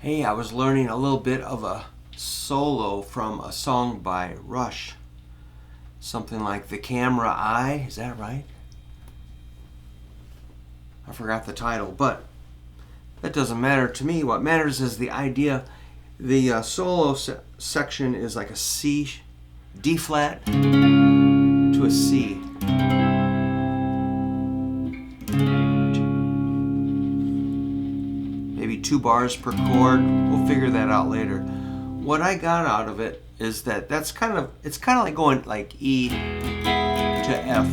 Hey, I was learning a little bit of a solo from a song by Rush. Something like The Camera Eye, is that right? I forgot the title, but that doesn't matter to me. What matters is the idea. The solo section is like a C, D flat to a C. Maybe 2 bars per chord. We'll figure that out later. What I got out of it is that it's kind of like going like E to F.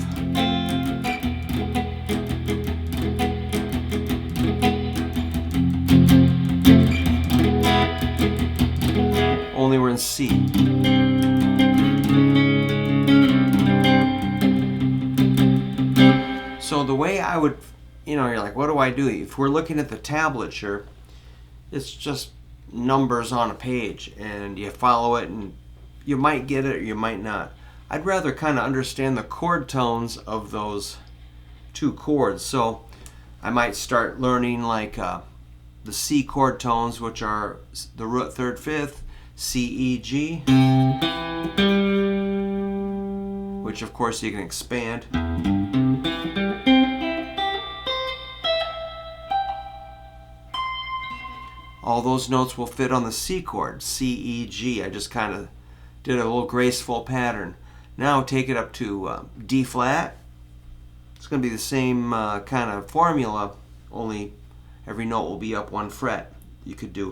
Only we're in C. So the way I would, you're like, what do I do? If we're looking at the tablature, it's just numbers on a page, and you follow it, and you might get it or you might not. I'd rather kind of understand the chord tones of those 2 chords. So I might start learning like the C chord tones, which are the root third fifth, C, E, G, which of course you can expand. All those notes will fit on the C chord, C, E, G. I just kind of did a little graceful pattern. Now take it up to D flat. It's going to be the same kind of formula, only every note will be up 1 fret. You could do.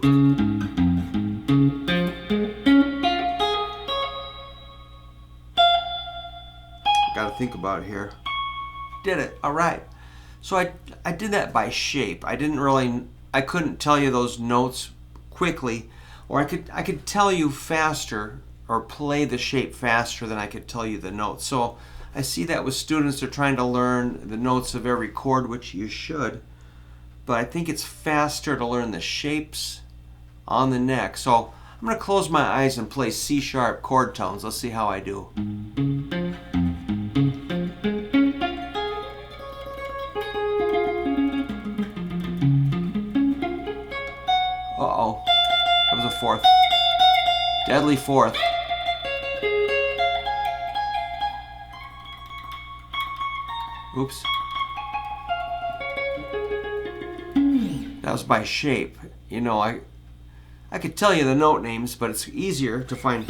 Got to think about it here. Did it. All right. So I did that by shape. I couldn't tell you those notes quickly, or I could tell you faster or play the shape faster than I could tell you the notes. So I see that with students, they're trying to learn the notes of every chord, which you should, but I think it's faster to learn the shapes on the neck. So I'm going to close my eyes and play C sharp chord tones. Let's see how I do. Uh-oh, that was a 4th. Deadly 4th. Oops. That was by shape. I could tell you the note names, but it's easier to find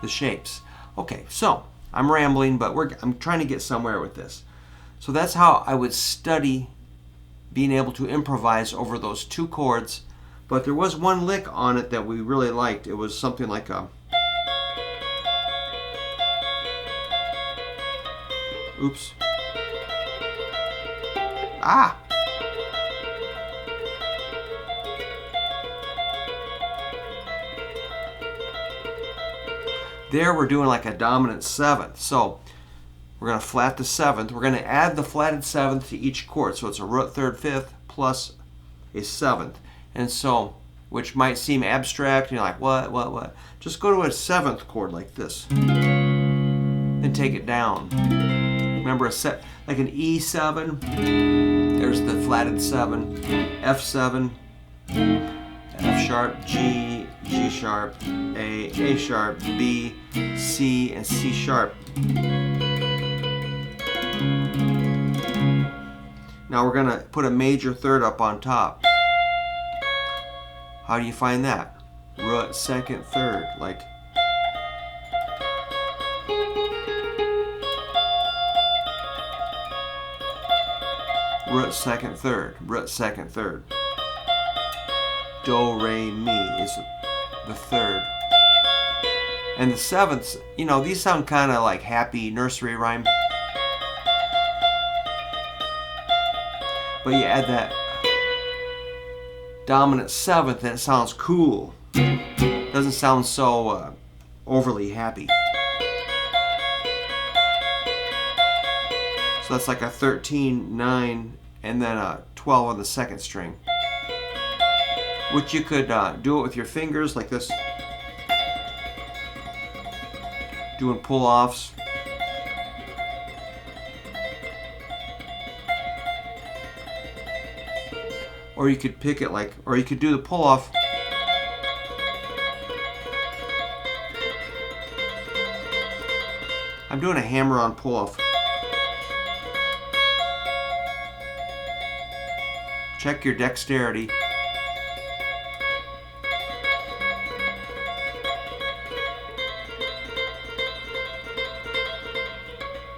the shapes. Okay, so I'm rambling, but I'm trying to get somewhere with this. So that's how I would study being able to improvise over those 2 chords. But there was one lick on it that we really liked. It was something like a... Oops. Ah! There we're doing like a dominant 7th. So we're going to flat the 7th. We're going to add the flatted 7th to each chord. So it's a root third fifth plus a 7th. And so, which might seem abstract, you're like, what? Just go to a 7th chord like this. Then take it down. Remember like an E7. There's the flatted 7. F7. F sharp, G, G sharp, A sharp, B, C, and C sharp. Now we're going to put a major third up on top. How do you find that? Root, 2nd, 3rd, like. Root, 2nd, 3rd, root, 2nd, 3rd. Do, re, mi is the 3rd. And the 7ths, these sound kind of like happy nursery rhyme. But you add that dominant 7th and it sounds cool. Doesn't sound so overly happy. So that's like a 13, 9, and then a 12 on the 2nd string. Which you could do it with your fingers like this. Doing pull-offs. or you could pick it like, or you could do the pull off. I'm doing a hammer-on pull off. Check your dexterity.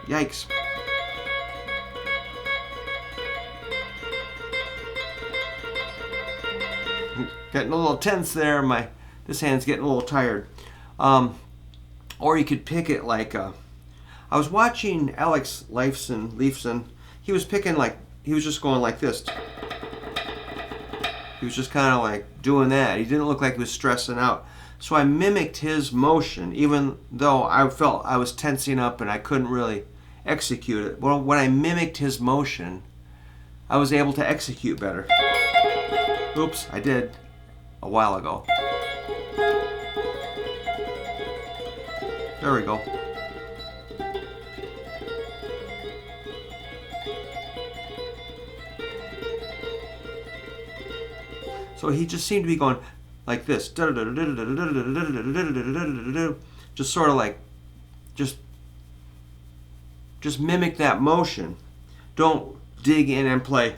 Yikes. Getting a little tense there. This hand's getting a little tired. Or you could pick it like I was watching Alex Leifson. He was picking like, he was just going like this. He was just kind of like doing that. He didn't look like he was stressing out. So I mimicked his motion, even though I felt I was tensing up and I couldn't really execute it. Well, when I mimicked his motion, I was able to execute better. Oops, I did a while ago. There we go. So he just seemed to be going like this. Just sort of like, just mimic that motion. Don't dig in and play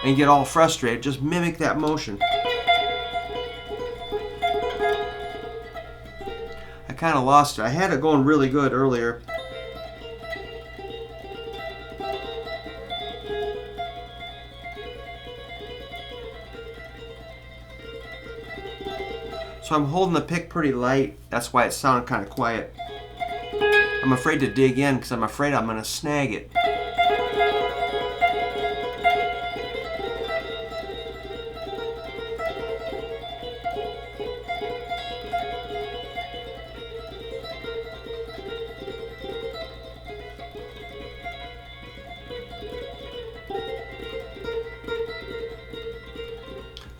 and get all frustrated. Just mimic that motion. I kind of lost it. I had it going really good earlier. So I'm holding the pick pretty light. That's why it sounded kind of quiet. I'm afraid to dig in because I'm afraid I'm going to snag it.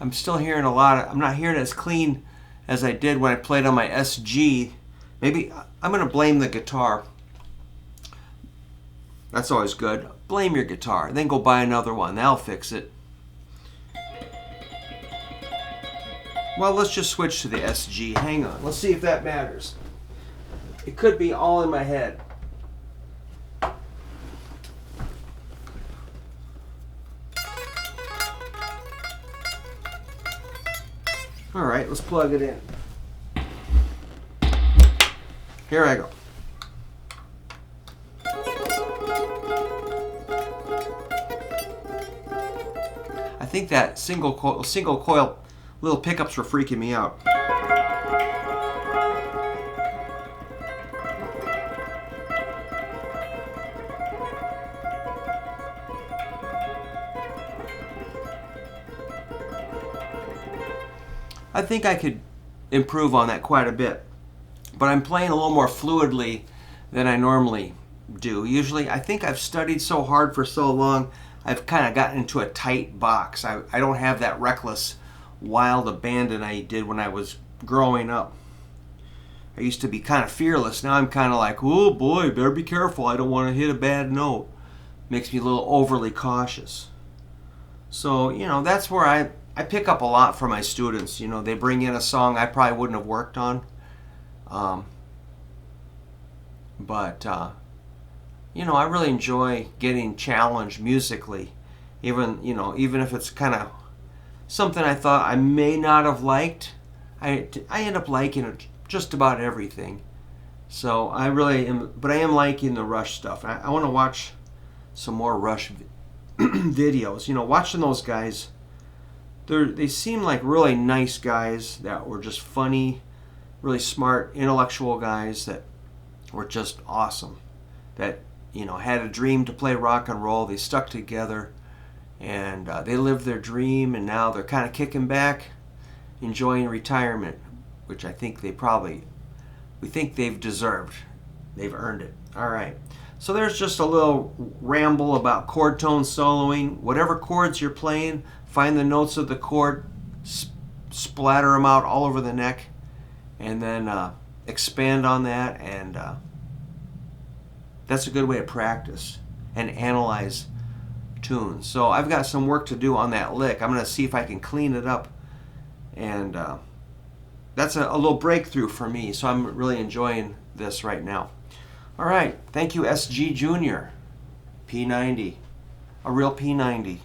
I'm still hearing a lot of, I'm not hearing it as clean as I did when I played on my SG. Maybe I'm going to blame the guitar. That's always good. Blame your guitar. Then go buy another one. That'll fix it. Well, let's just switch to the SG. Hang on. Let's see if that matters. It could be all in my head. All right, let's plug it in. Here I go. I think that single coil little pickups were freaking me out. I think I could improve on that quite a bit, but I'm playing a little more fluidly than I normally do. Usually, I think I've studied so hard for so long, I've kind of gotten into a tight box. I don't have that reckless, wild abandon I did when I was growing up. I used to be kind of fearless. Now I'm kind of like, oh boy, better be careful. I don't want to hit a bad note. Makes me a little overly cautious. So, that's where I pick up a lot from my students. They bring in a song I probably wouldn't have worked on. But I really enjoy getting challenged musically. Even if it's kind of something I thought I may not have liked, I end up liking just about everything. So I really am, but I am liking the Rush stuff. I want to watch some more Rush videos. Watching those guys, they seem like really nice guys that were just funny, really smart, intellectual guys that were just awesome. That had a dream to play rock and roll. They stuck together, and they lived their dream. And now they're kind of kicking back, enjoying retirement, which I think we think they've deserved. They've earned it. All right. So there's just a little ramble about chord tone soloing. Whatever chords you're playing, find the notes of the chord, splatter them out all over the neck, and then expand on that. And that's a good way to practice and analyze tunes. So I've got some work to do on that lick. I'm going to see if I can clean it up, and that's a little breakthrough for me, so I'm really enjoying this right now. All right, thank you, SG Junior. P90, a real P90.